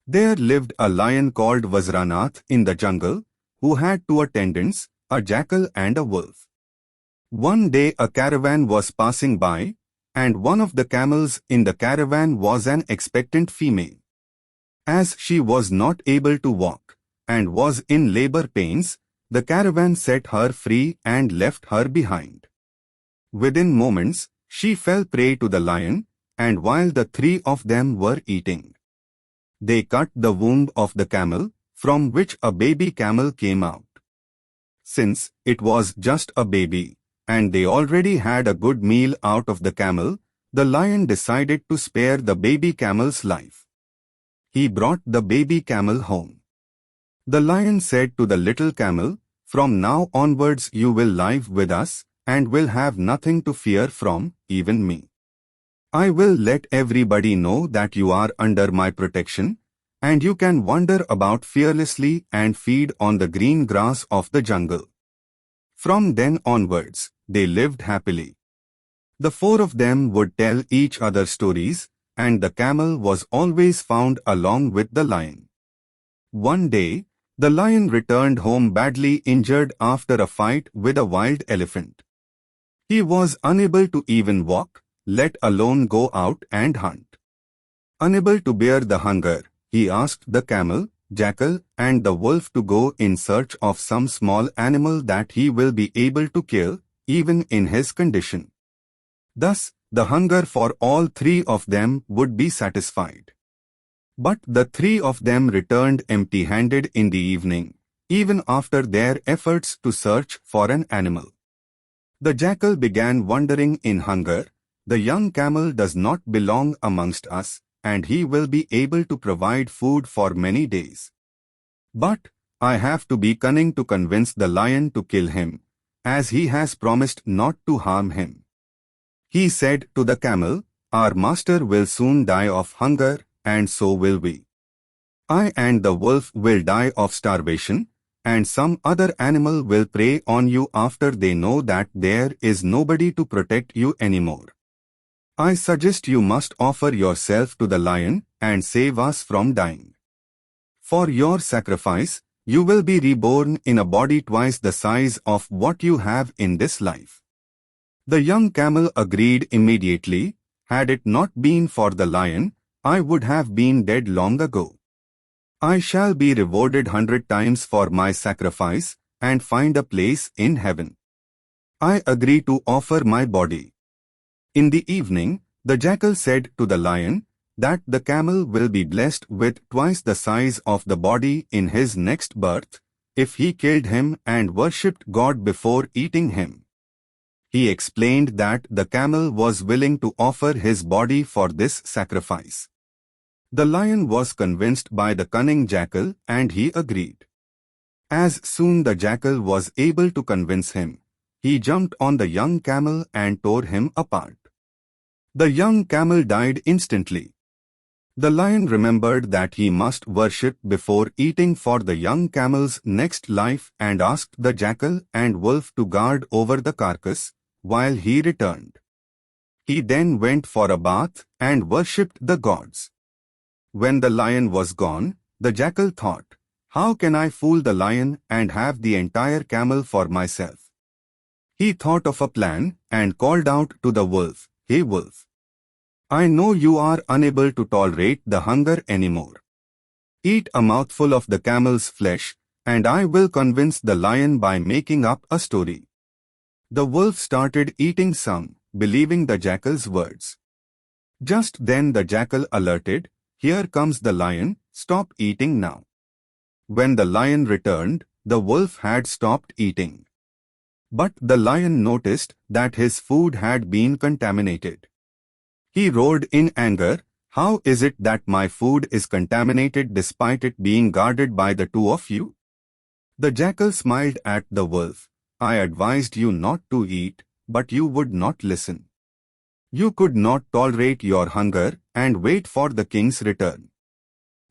There lived a lion called Vajradaunstra in the jungle, who had two attendants, a jackal and a wolf. One day a caravan was passing by, and one of the camels in the caravan was an expectant female. As she was not able to walk, and was in labor pains, the caravan set her free and left her behind. Within moments, she fell prey to the lion, and while the three of them were eating, they cut the womb of the camel, from which a baby camel came out. Since it was just a baby, and they already had a good meal out of the camel, the lion decided to spare the baby camel's life. He brought the baby camel home. The lion said to the little camel, "From now onwards you will live with us, and will have nothing to fear from, even me. I will let everybody know that you are under my protection, and you can wander about fearlessly and feed on the green grass of the jungle." From then onwards, they lived happily. The four of them would tell each other stories, and the camel was always found along with the lion. One day, the lion returned home badly injured after a fight with a wild elephant. He was unable to even walk, let alone go out and hunt. Unable to bear the hunger, he asked the camel, jackal, and the wolf to go in search of some small animal that he will be able to kill, even in his condition. Thus, the hunger for all three of them would be satisfied. But the three of them returned empty-handed in the evening, even after their efforts to search for an animal. The jackal began wondering in hunger, "The young camel does not belong amongst us, and he will be able to provide food for many days. But I have to be cunning to convince the lion to kill him, as he has promised not to harm him." He said to the camel, "Our master will soon die of hunger, and so will we. I and the wolf will die of starvation, and some other animal will prey on you after they know that there is nobody to protect you anymore. I suggest you must offer yourself to the lion and save us from dying. For your sacrifice, you will be reborn in a body twice the size of what you have in this life." The young camel agreed immediately. "Had it not been for the lion, I would have been dead long ago. I shall be rewarded 100 times for my sacrifice, and find a place in heaven. I agree to offer my body." In the evening, the jackal said to the lion that the camel will be blessed with twice the size of the body in his next birth, if he killed him and worshipped God before eating him. He explained that the camel was willing to offer his body for this sacrifice. The lion was convinced by the cunning jackal, and he agreed. As soon the jackal was able to convince him, he jumped on the young camel and tore him apart. The young camel died instantly. The lion remembered that he must worship before eating for the young camel's next life and asked the jackal and wolf to guard over the carcass while he returned. He then went for a bath and worshipped the gods. When the lion was gone, the jackal thought, "How can I fool the lion and have the entire camel for myself?" He thought of a plan and called out to the wolf, "Hey wolf, I know you are unable to tolerate the hunger anymore. Eat a mouthful of the camel's flesh, and I will convince the lion by making up a story." The wolf started eating some, believing the jackal's words. Just then the jackal alerted, "Here comes the lion, stop eating now." When the lion returned, the wolf had stopped eating. But the lion noticed that his food had been contaminated. He roared in anger, "How is it that my food is contaminated despite it being guarded by the two of you?" The jackal smiled at the wolf. "I advised you not to eat, but you would not listen. You could not tolerate your hunger and wait for the king's return.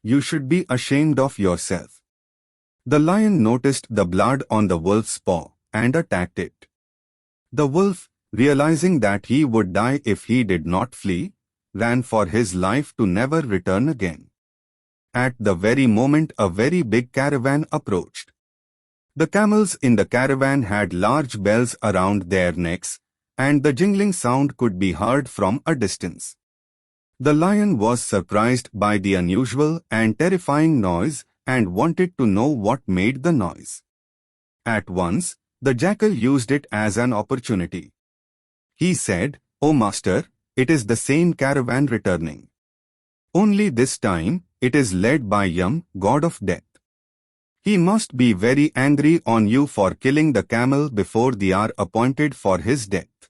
You should be ashamed of yourself." The lion noticed the blood on the wolf's paw and attacked it. The wolf, realizing that he would die if he did not flee, ran for his life to never return again. at the very moment a very big caravan approached. The camels in the caravan had large bells around their necks, and the jingling sound could be heard from a distance. The lion was surprised by the unusual and terrifying noise and wanted to know what made the noise. At once, the jackal used it as an opportunity. He said, "O master, it is the same caravan returning. Only this time, it is led by Yam, god of death. He must be very angry on you for killing the camel before the hour appointed for his death.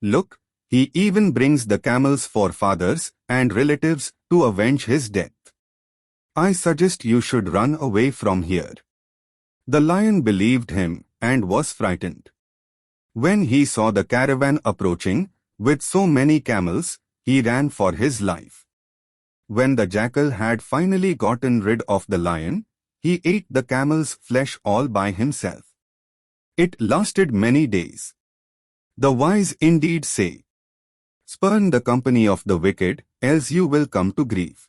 Look, he even brings the camel's forefathers and relatives to avenge his death. I suggest you should run away from here." The lion believed him and was frightened. When he saw the caravan approaching with so many camels, he ran for his life. When the jackal had finally gotten rid of the lion, he ate the camel's flesh all by himself. It lasted many days. The wise indeed say, "Spurn the company of the wicked, else you will come to grief."